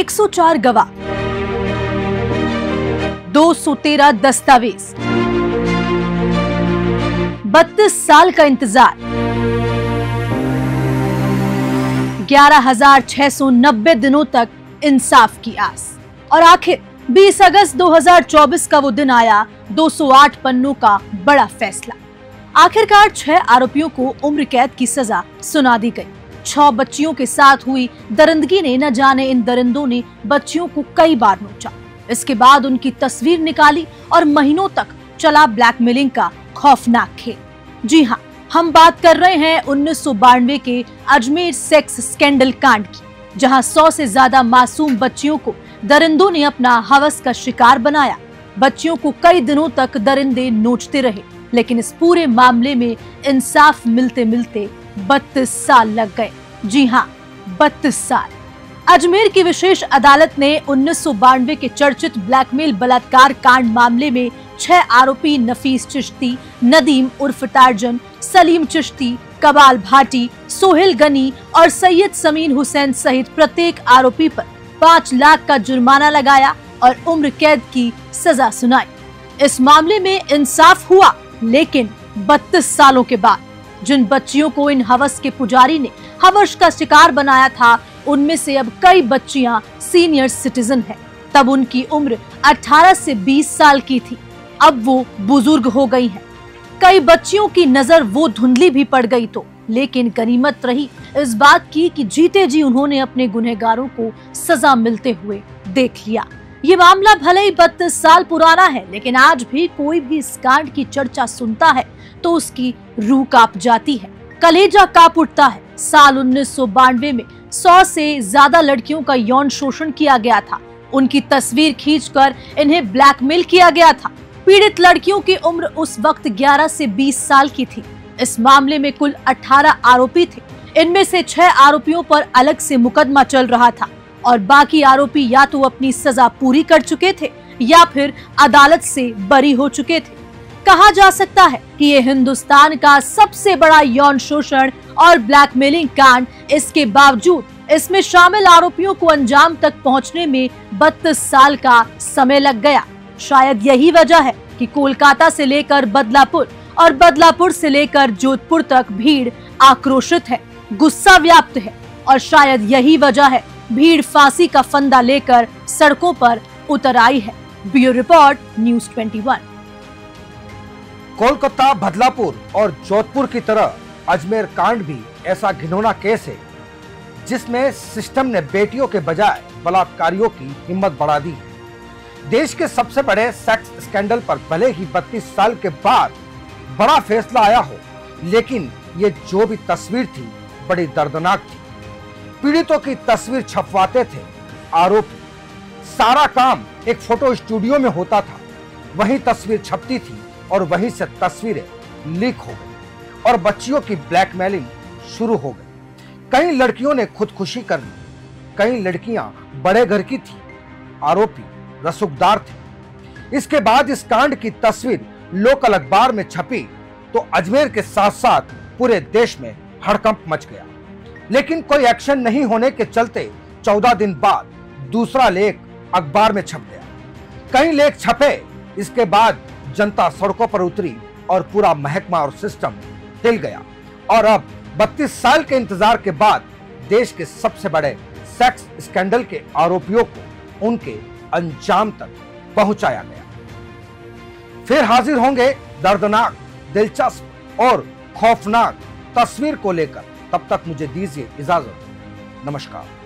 104 गवाह, 213 दस्तावेज, 32 साल का इंतजार, 11,690 दिनों तक इंसाफ की आस और आखिर 20 अगस्त 2024 का वो दिन आया, 208 पन्नों का बड़ा फैसला। आखिरकार 6 आरोपियों को उम्र कैद की सजा सुना दी गई। 6 बच्चियों के साथ हुई दरिंदगी ने न जाने इन दरिंदों ने बच्चियों को कई बार नोचा। इसके बाद उनकी तस्वीर निकाली और महीनों तक चला ब्लैकमेलिंग का खौफनाक खेल। जी हाँ, हम बात कर रहे हैं 1992 के अजमेर सेक्स स्कैंडल कांड की, जहां 100 से ज्यादा मासूम बच्चियों को दरिंदों ने अपना हवस का शिकार बनाया। बच्चियों को कई दिनों तक दरिंदे नोचते रहे, लेकिन इस पूरे मामले में इंसाफ मिलते मिलते 32 साल लग गए। जी हाँ, 32 साल। अजमेर की विशेष अदालत ने 1992 के चर्चित ब्लैकमेल बलात्कार कांड मामले में 6 आरोपी नफीस चिश्ती, नदीम उर्फ टार्जन, सलीम चिश्ती, कबाल भाटी, सोहेल गनी और सैयद समीन हुसैन सहित प्रत्येक आरोपी पर 5 लाख का जुर्माना लगाया और उम्र कैद की सजा सुनाई। इस मामले में इंसाफ हुआ, लेकिन 32 सालों के बाद। जिन बच्चियों को इन हवस के पुजारी ने हवस का शिकार बनाया था, उनमें से अब कई बच्चियां सीनियर सिटीजन हैं। तब उनकी उम्र 18 से 20 साल की थी, अब वो बुजुर्ग हो गई हैं। कई बच्चियों की नजर वो धुंधली भी पड़ गई तो, लेकिन गनीमत रही इस बात की कि जीते जी उन्होंने अपने गुनहगारों को सजा मिलते हुए देख लिया। ये मामला भले ही 32 साल पुराना है, लेकिन आज भी कोई भी इस कांड की चर्चा सुनता है तो उसकी रूह कांप जाती है, कलेजा कांप उठता है। साल 1992 में 100 से ज्यादा लड़कियों का यौन शोषण किया गया था। उनकी तस्वीर खींचकर इन्हें ब्लैकमेल किया गया था। पीड़ित लड़कियों की उम्र उस वक्त 11 से 20 साल की थी। इस मामले में कुल 18 आरोपी थे। इनमें से 6 आरोपियों पर अलग से मुकदमा चल रहा था और बाकी आरोपी या तो अपनी सजा पूरी कर चुके थे या फिर अदालत से बरी हो चुके थे। कहा जा सकता है कि ये हिंदुस्तान का सबसे बड़ा यौन शोषण और ब्लैकमेलिंग कांड। इसके बावजूद इसमें शामिल आरोपियों को अंजाम तक पहुंचने में 32 साल का समय लग गया। शायद यही वजह है कि कोलकाता से लेकर बदलापुर और बदलापुर से लेकर जोधपुर तक भीड़ आक्रोशित है, गुस्सा व्याप्त है और शायद यही वजह है भीड़ फांसी का फंदा लेकर सड़कों पर उतर आई है। Bureau report, news 21। Kolkata, Badlapur और जोधपुर की तरह अजमेर कांड भी ऐसा घिनौना केस है जिसमें सिस्टम ने बेटियों के बजाय बलात्कारियों की हिम्मत बढ़ा दी है। देश के सबसे बड़े सेक्स स्कैंडल पर भले ही 32 साल के बाद बड़ा फैसला आया हो, लेकिन ये जो भी तस्वीर थी बड़ी दर्दनाक थी। पीड़ितों की तस्वीर छपवाते थे आरोपी। सारा काम एक फोटो स्टूडियो में होता था, वही तस्वीर छपती थी और वहीं से तस्वीरें लीक हो गई और बच्चियों की ब्लैकमेलिंग शुरू हो गई। कई लड़कियों ने खुदकुशी कर ली, कई लड़कियां बड़े घर की थी, आरोपी रसूखदार थे। इसके बाद इस कांड की तस्वीर लोकल अखबार में छपी तो अजमेर के साथ साथ पूरे देश में हड़कंप मच गया, लेकिन कोई एक्शन नहीं होने के चलते 14 दिन बाद दूसरा लेख अखबार में छप गया। कई लेख छपे, इसके बाद जनता सड़कों पर उतरी और पूरा महकमा और सिस्टम हिल गया और अब 32 साल के इंतजार के बाद देश के सबसे बड़े सेक्स स्कैंडल के आरोपियों को उनके अंजाम तक पहुंचाया गया। फिर हाजिर होंगे दर्दनाक, दिलचस्प और खौफनाक तस्वीर को लेकर। तब तक मुझे दीजिए इजाजत। नमस्कार।